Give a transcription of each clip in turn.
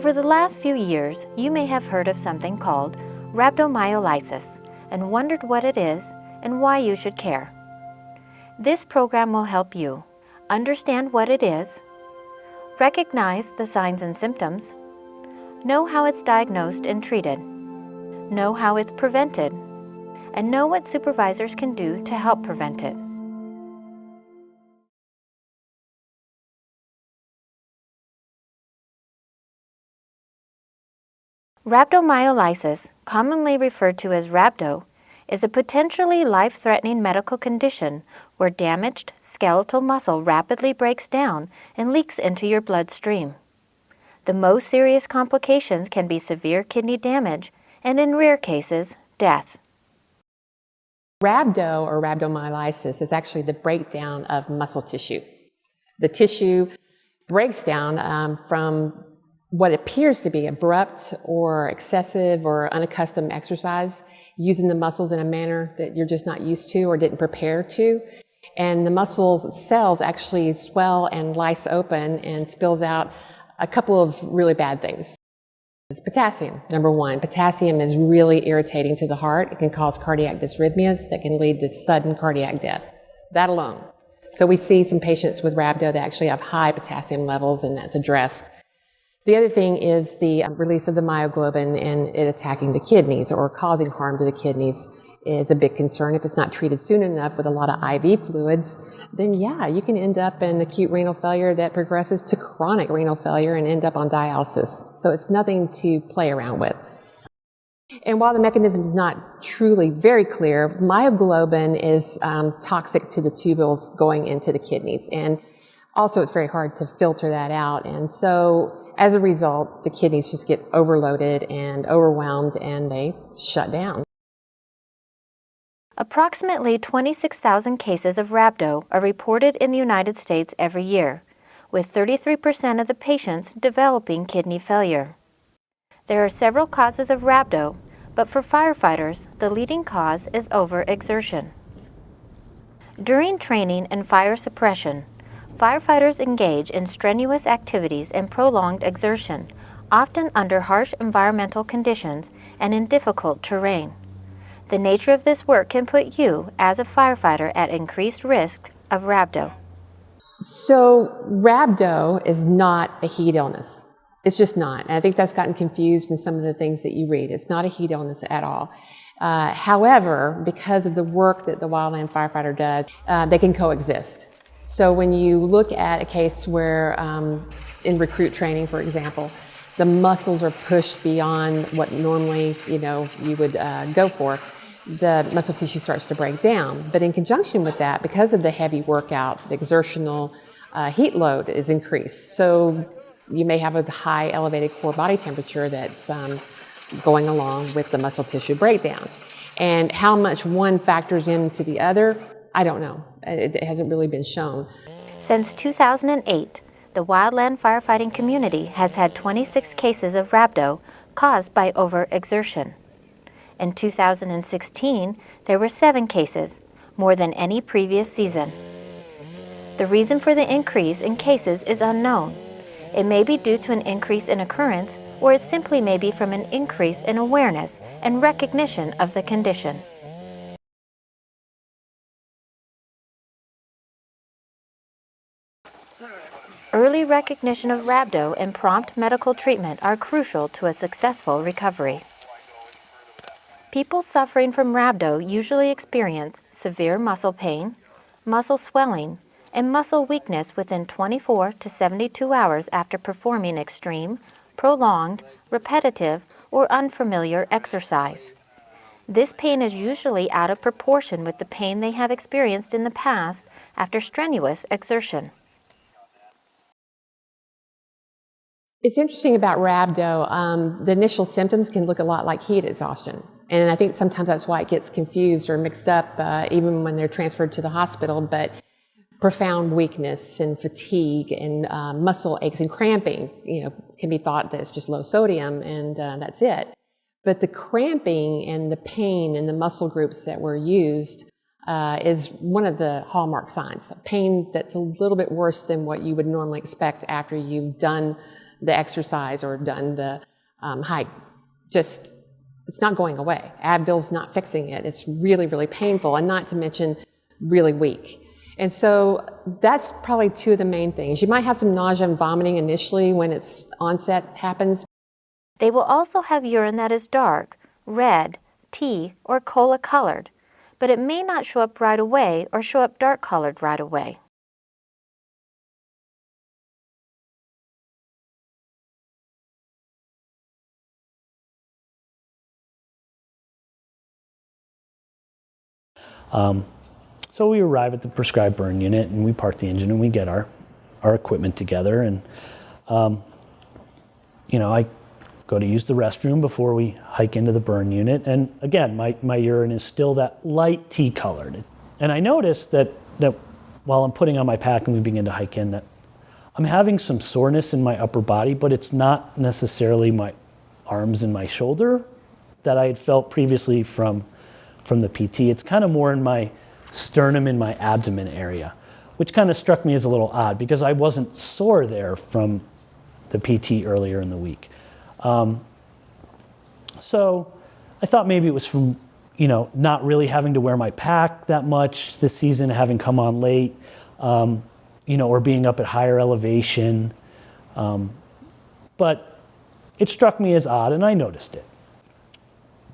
Over the last few years, you may have heard of something called rhabdomyolysis and wondered what it is and why you should care. This program will help you understand what it is, recognize the signs and symptoms, know how it's diagnosed and treated, know how it's prevented, and know what supervisors can do to help prevent it. Rhabdomyolysis, commonly referred to as rhabdo, is a potentially life-threatening medical condition where damaged skeletal muscle rapidly breaks down and leaks into your bloodstream. The most serious complications can be severe kidney damage and, in rare cases, death. Rhabdo or rhabdomyolysis is actually the breakdown of muscle tissue. The tissue breaks down from what appears to be abrupt or excessive or unaccustomed exercise, using the muscles in a manner that you're just not used to or didn't prepare to. And the muscles cells actually swell and lyse open and spills out a couple of really bad things. It's potassium, number one. Potassium is really irritating to the heart. It can cause cardiac dysrhythmias that can lead to sudden cardiac death. That alone. So we see some patients with rhabdo that actually have high potassium levels, and that's addressed. The other thing is the release of the myoglobin and it attacking the kidneys or causing harm to the kidneys is a big concern. If it's not treated soon enough with a lot of IV fluids, then yeah, you can end up in acute renal failure that progresses to chronic renal failure and end up on dialysis. So it's nothing to play around with. And while the mechanism is not truly very clear, myoglobin is toxic to the tubules going into the kidneys. And also it's very hard to filter that out. And so as a result, the kidneys just get overloaded and overwhelmed and they shut down. Approximately 26,000 cases of rhabdo are reported in the United States every year, with 33% of the patients developing kidney failure. There are several causes of rhabdo, but for firefighters, the leading cause is overexertion. During training and fire suppression, firefighters engage in strenuous activities and prolonged exertion, often under harsh environmental conditions and in difficult terrain. The nature of this work can put you, as a firefighter, at increased risk of rhabdo. So rhabdo is not a heat illness. It's just not. And I think that's gotten confused in some of the things that you read. It's not a heat illness at all. However, because of the work that the Wildland Firefighter does, they can coexist. So when you look at a case where, in recruit training, for example, the muscles are pushed beyond what normally, you would go for, the muscle tissue starts to break down. But in conjunction with that, because of the heavy workout, the exertional heat load is increased. So you may have a high elevated core body temperature that's going along with the muscle tissue breakdown. And how much one factors into the other, I don't know. It hasn't really been shown. Since 2008, the wildland firefighting community has had 26 cases of rhabdo caused by overexertion. In 2016, there were 7 cases, more than any previous season. The reason for the increase in cases is unknown. It may be due to an increase in occurrence, or it simply may be from an increase in awareness and recognition of the condition. Early recognition of rhabdo and prompt medical treatment are crucial to a successful recovery. People suffering from rhabdo usually experience severe muscle pain, muscle swelling, and muscle weakness within 24 to 72 hours after performing extreme, prolonged, repetitive, or unfamiliar exercise. This pain is usually out of proportion with the pain they have experienced in the past after strenuous exertion. It's interesting about rhabdo. The initial symptoms can look a lot like heat exhaustion. And I think sometimes that's why it gets confused or mixed up, even when they're transferred to the hospital. But profound weakness and fatigue and muscle aches and cramping, can be thought that it's just low sodium and that's it. But the cramping and the pain in the muscle groups that were used is one of the hallmark signs. Pain that's a little bit worse than what you would normally expect after you've done the exercise or done the hike. Just, it's not going away. Advil's not fixing it. It's really, really painful, and not to mention really weak. And so that's probably two of the main things. You might have some nausea and vomiting initially when its onset happens. They will also have urine that is dark, red, tea, or cola colored, but it may not show up right away or show up dark colored right away. So we arrive at the prescribed burn unit and we park the engine and we get our equipment together, and I go to use the restroom before we hike into the burn unit, and again my urine is still that light tea colored, and I notice that while I'm putting on my pack and we begin to hike in, that I'm having some soreness in my upper body, but it's not necessarily my arms and my shoulder that I had felt previously from the PT. It's kind of more in my sternum and my abdomen area, which kind of struck me as a little odd because I wasn't sore there from the PT earlier in the week. So I thought maybe it was from, not really having to wear my pack that much this season, having come on late, or being up at higher elevation. But it struck me as odd, and I noticed it.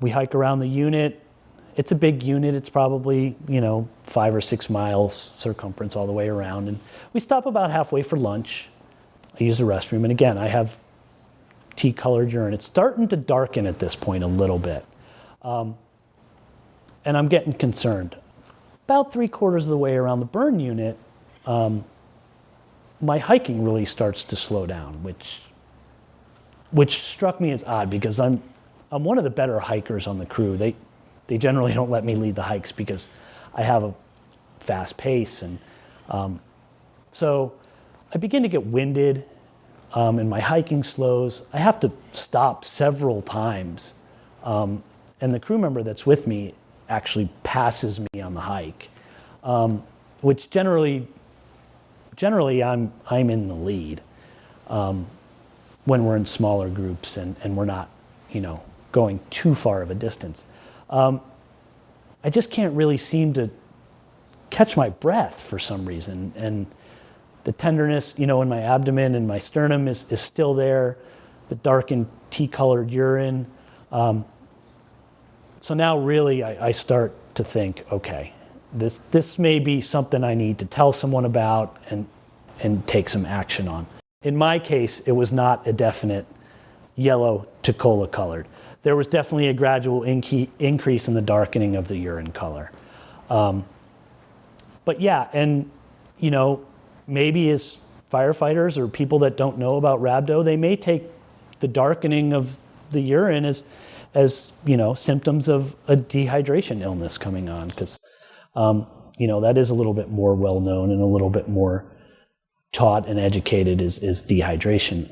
We hike around the unit. It's a big unit. It's probably, 5 or 6 miles circumference all the way around. And we stop about halfway for lunch. I use the restroom. And again, I have tea-colored urine. It's starting to darken at this point a little bit. And I'm getting concerned. About 3/4 of the way around the burn unit, my hiking really starts to slow down, which struck me as odd because I'm one of the better hikers on the crew. They generally don't let me lead the hikes because I have a fast pace. And so I begin to get winded and my hiking slows. I have to stop several times. And the crew member that's with me actually passes me on the hike, which generally I'm in the lead when we're in smaller groups and we're not, going too far of a distance. I just can't really seem to catch my breath for some reason. And the tenderness, in my abdomen and my sternum is still there, the darkened tea-colored urine. So now really I start to think, okay, this may be something I need to tell someone about and take some action on. In my case, it was not a definite yellow to cola colored. There was definitely a gradual increase in the darkening of the urine color. But yeah, and maybe as firefighters or people that don't know about rhabdo, they may take the darkening of the urine as symptoms of a dehydration illness coming on, because that is a little bit more well known and a little bit more taught and educated is dehydration.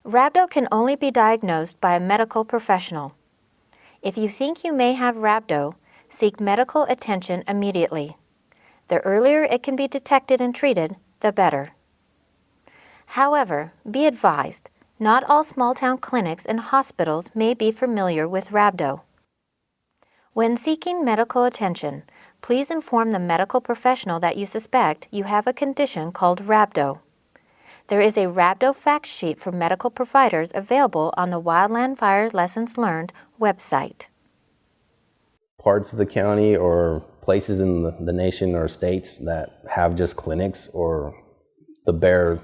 Rhabdo can only be diagnosed by a medical professional. If you think you may have rhabdo, seek medical attention immediately. The earlier it can be detected and treated, the better. However, be advised, not all small-town clinics and hospitals may be familiar with rhabdo. When seeking medical attention, please inform the medical professional that you suspect you have a condition called rhabdo. There is a rhabdo fact sheet for medical providers available on the Wildland Fire Lessons Learned website. Parts of the county or places in the nation or states that have just clinics or the bare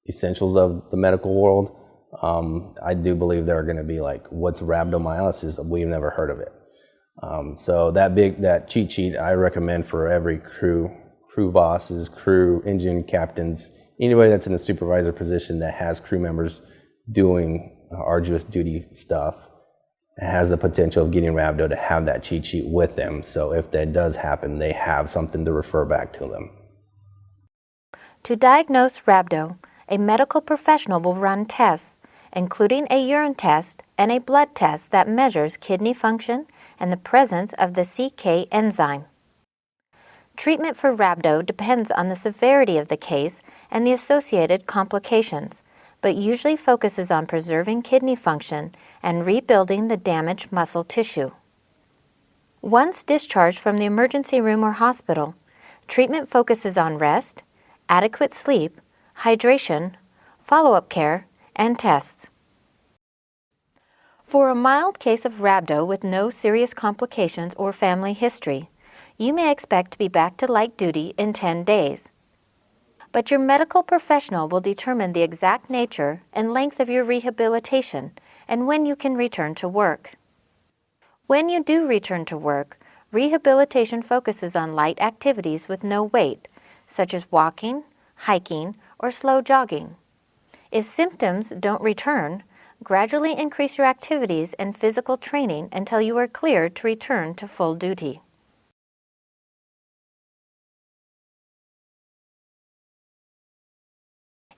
essentials of the medical world, I do believe they're going to be like, what's rhabdomyolysis? We've never heard of it. So that cheat sheet I recommend for every crew bosses, crew engine captains, anybody that's in a supervisor position that has crew members doing arduous duty stuff and has the potential of getting rhabdo, to have that cheat sheet with them. So if that does happen, they have something to refer back to them. To diagnose rhabdo, a medical professional will run tests, including a urine test and a blood test that measures kidney function and the presence of the CK enzyme. Treatment for rhabdo depends on the severity of the case and the associated complications, but usually focuses on preserving kidney function and rebuilding the damaged muscle tissue. Once discharged from the emergency room or hospital, treatment focuses on rest, adequate sleep, hydration, follow-up care, and tests. For a mild case of rhabdo with no serious complications or family history, you may expect to be back to light duty in 10 days. But your medical professional will determine the exact nature and length of your rehabilitation and when you can return to work. When you do return to work, rehabilitation focuses on light activities with no weight, such as walking, hiking, or slow jogging. If symptoms don't return, gradually increase your activities and physical training until you are cleared to return to full duty.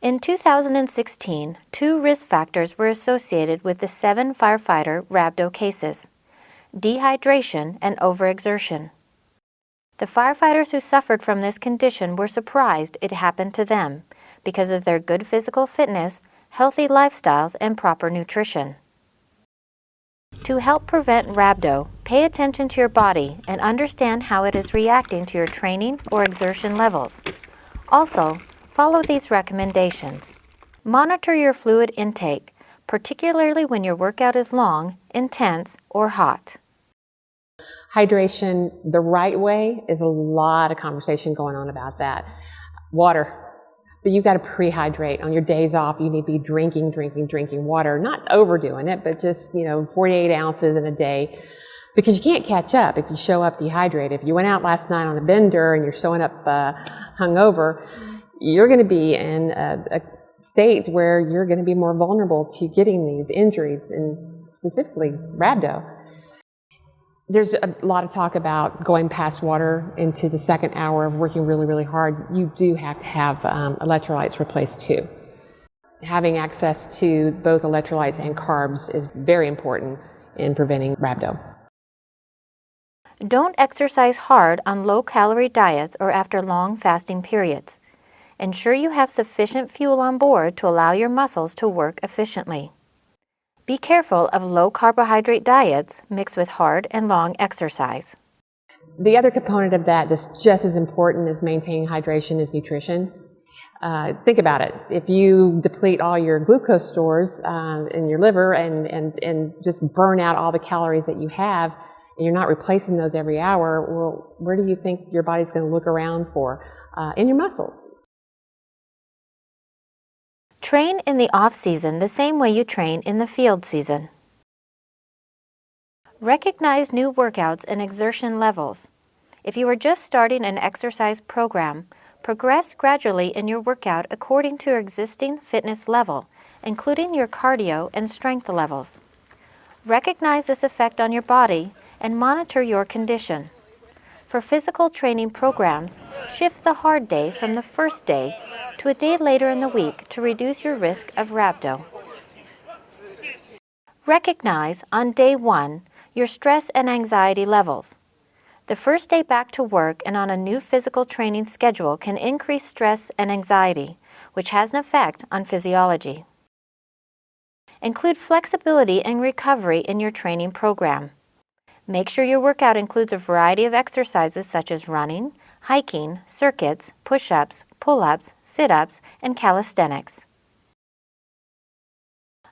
In 2016, 2 risk factors were associated with the 7 firefighter rhabdo cases: dehydration and overexertion. The firefighters who suffered from this condition were surprised it happened to them because of their good physical fitness, healthy lifestyles, and proper nutrition. To help prevent rhabdo, pay attention to your body and understand how it is reacting to your training or exertion levels. Also, follow these recommendations. Monitor your fluid intake, particularly when your workout is long, intense, or hot. Hydration the right way is a lot of conversation going on about that. Water. But you've got to pre-hydrate. On your days off, you need to be drinking water. Not overdoing it, but just, 48 ounces in a day. Because you can't catch up if you show up dehydrated. If you went out last night on a bender and you're showing up hungover, you're going to be in a state where you're going to be more vulnerable to getting these injuries, and specifically rhabdo. There's a lot of talk about going past water into the second hour of working really, really hard. You do have to have electrolytes replaced too. Having access to both electrolytes and carbs is very important in preventing rhabdo. Don't exercise hard on low-calorie diets or after long fasting periods. Ensure you have sufficient fuel on board to allow your muscles to work efficiently. Be careful of low-carbohydrate diets mixed with hard and long exercise. The other component of that that's just as important as maintaining hydration is nutrition. Think about it. If you deplete all your glucose stores in your liver and just burn out all the calories that you have, and you're not replacing those every hour, well, where do you think your body's going to look around for? In your muscles. Train in the off-season the same way you train in the field season. Recognize new workouts and exertion levels. If you are just starting an exercise program, progress gradually in your workout according to your existing fitness level, including your cardio and strength levels. Recognize this effect on your body and monitor your condition. For physical training programs, shift the hard day from the first day to a day later in the week to reduce your risk of rhabdo. Recognize on day 1 your stress and anxiety levels. The first day back to work and on a new physical training schedule can increase stress and anxiety, which has an effect on physiology. Include flexibility and recovery in your training program. Make sure your workout includes a variety of exercises such as running, hiking, circuits, push-ups, pull-ups, sit-ups, and calisthenics.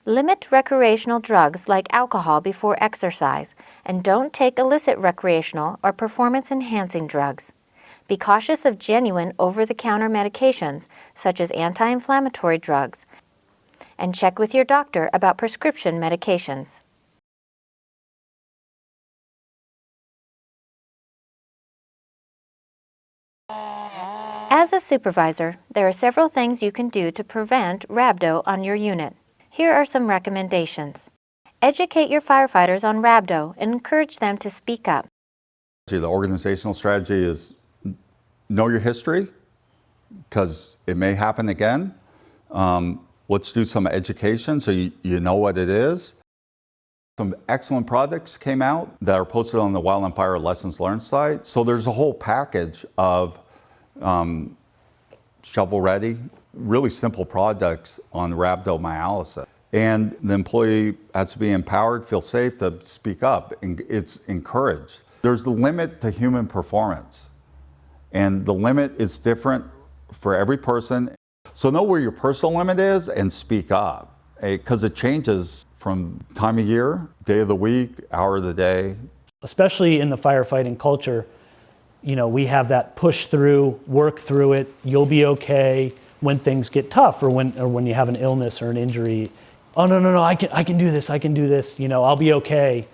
Limit recreational drugs like alcohol before exercise, and don't take illicit recreational or performance-enhancing drugs. Be cautious of genuine over-the-counter medications such as anti-inflammatory drugs, and check with your doctor about prescription medications. As a supervisor, there are several things you can do to prevent rhabdo on your unit. Here are some recommendations. Educate your firefighters on rhabdo and encourage them to speak up. The organizational strategy is know your history, because it may happen again. Let's do some education so you know what it is. Some excellent products came out that are posted on the Wildland Fire Lessons Learned site. So there's a whole package of shovel-ready, really simple products on rhabdomyolysis. And the employee has to be empowered, feel safe to speak up, and it's encouraged. There's the limit to human performance, and the limit is different for every person. So know where your personal limit is and speak up, because it changes from time of year, day of the week, hour of the day. Especially in the firefighting culture, you know, we have that push through, work through it, you'll be okay. When things get tough, or when you have an illness or an injury, oh no, I can do this, you know, I'll be okay.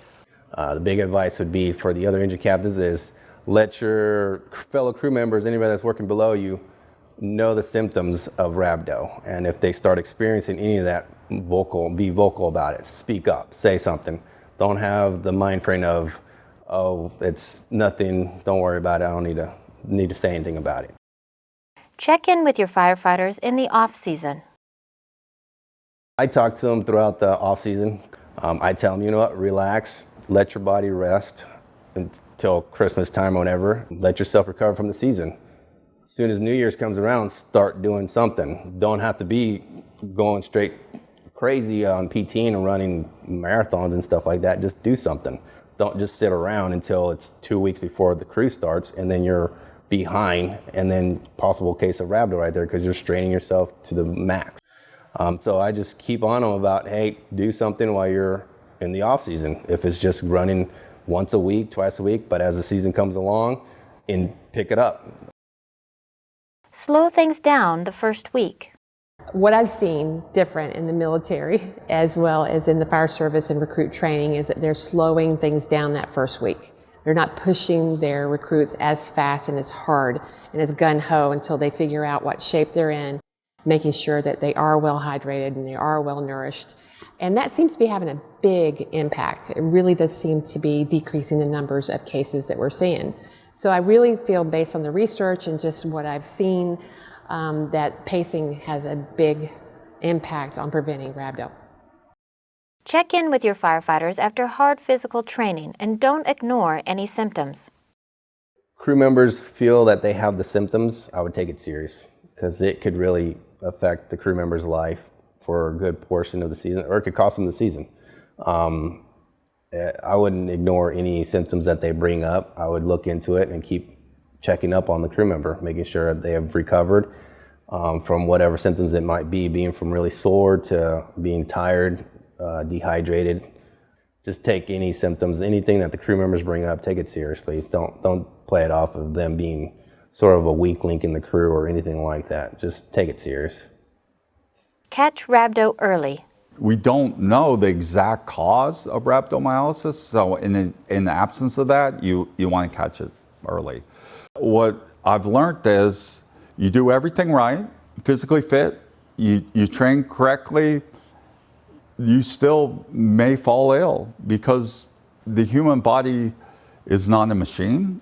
The big advice would be for the other engine captains is let your fellow crew members, anybody that's working below you, know the symptoms of rhabdo. And if they start experiencing any of that, be vocal about it. Speak up, say something. Don't have the mind frame of, oh, it's nothing, don't worry about it, I don't need to say anything about it. Check in with your firefighters in the off-season. I talk to them throughout the off-season. I tell them, you know what, relax, let your body rest until Christmas time or whatever. Let yourself recover from the season. As soon as New Year's comes around, start doing something. Don't have to be going straight crazy on PT and running marathons and stuff like that. Just do something. Don't just sit around until it's 2 weeks before the cruise starts and then you're behind, and then possible case of rhabdo right there because you're straining yourself to the max. So I just keep on them about, hey, do something while you're in the off season. If it's just running once a week, twice a week, but as the season comes along, pick it up. Slow things down the first week. What I've seen different in the military as well as in the fire service and recruit training is that they're slowing things down that first week. They're not pushing their recruits as fast and as hard and as gung-ho until they figure out what shape they're in, making sure that they are well hydrated and they are well nourished. And that seems to be having a big impact. It really does seem to be decreasing the numbers of cases that we're seeing. So I really feel, based on the research and just what I've seen, that pacing has a big impact on preventing rhabdo. Check in with your firefighters after hard physical training and don't ignore any symptoms. Crew members feel that they have the symptoms, I would take it serious because it could really affect the crew member's life for a good portion of the season, or it could cost them the season. I wouldn't ignore any symptoms that they bring up. I would look into it and keep checking up on the crew member, making sure they have recovered from whatever symptoms it might be, being from really sore to being tired, dehydrated. Just take any symptoms, anything that the crew members bring up, take it seriously. Don't play it off of them being sort of a weak link in the crew or anything like that. Just take it serious. Catch rhabdo early. We don't know the exact cause of rhabdomyolysis, so in the absence of that, you want to catch it early. What I've learned is you do everything right, physically fit, you train correctly, you still may fall ill because the human body is not a machine.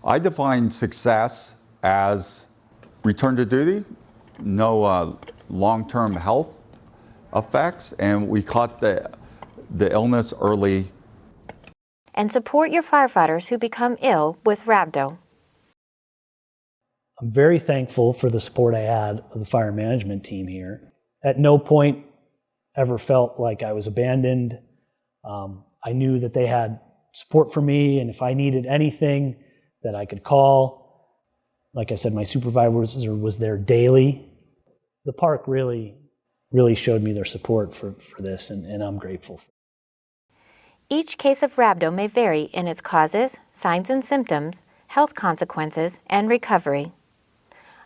I define success as return to duty, no long-term health effects, and we caught the illness early. And support your firefighters who become ill with rhabdo. I'm very thankful for the support I had of the fire management team here. At no point ever felt like I was abandoned. I knew that they had support for me, and if I needed anything that I could call. Like I said, my supervisor was there daily. The park really showed me their support for this, and I'm grateful. Each case of rhabdo may vary in its causes, signs and symptoms, health consequences, and recovery.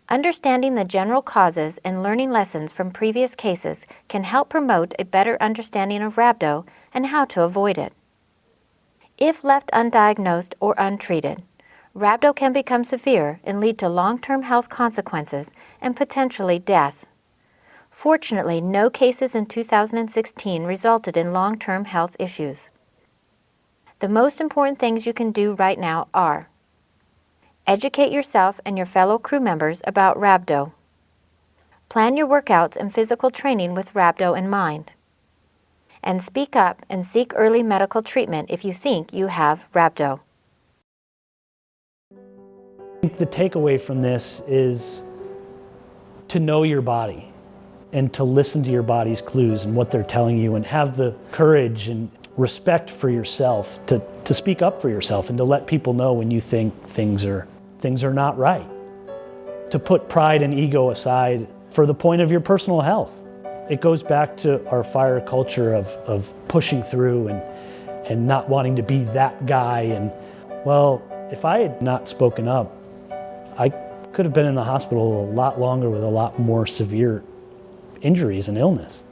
Understanding the general causes and learning lessons from previous cases can help promote a better understanding of rhabdo and how to avoid it. If left undiagnosed or untreated, rhabdo can become severe and lead to long-term health consequences and potentially death. Fortunately, no cases in 2016 resulted in long-term health issues. The most important things you can do right now are: educate yourself and your fellow crew members about rhabdo. Plan your workouts and physical training with rhabdo in mind. and speak up and seek early medical treatment if you think you have rhabdo. I think the takeaway from this is to know your body and to listen to your body's clues and what they're telling you, and have the courage and respect for yourself to speak up for yourself and to let people know when you think things are not right. To put pride and ego aside for the point of your personal health. It goes back to our fire culture of pushing through and not wanting to be that guy. And well, if I had not spoken up, I could have been in the hospital a lot longer with a lot more severe injuries and illness.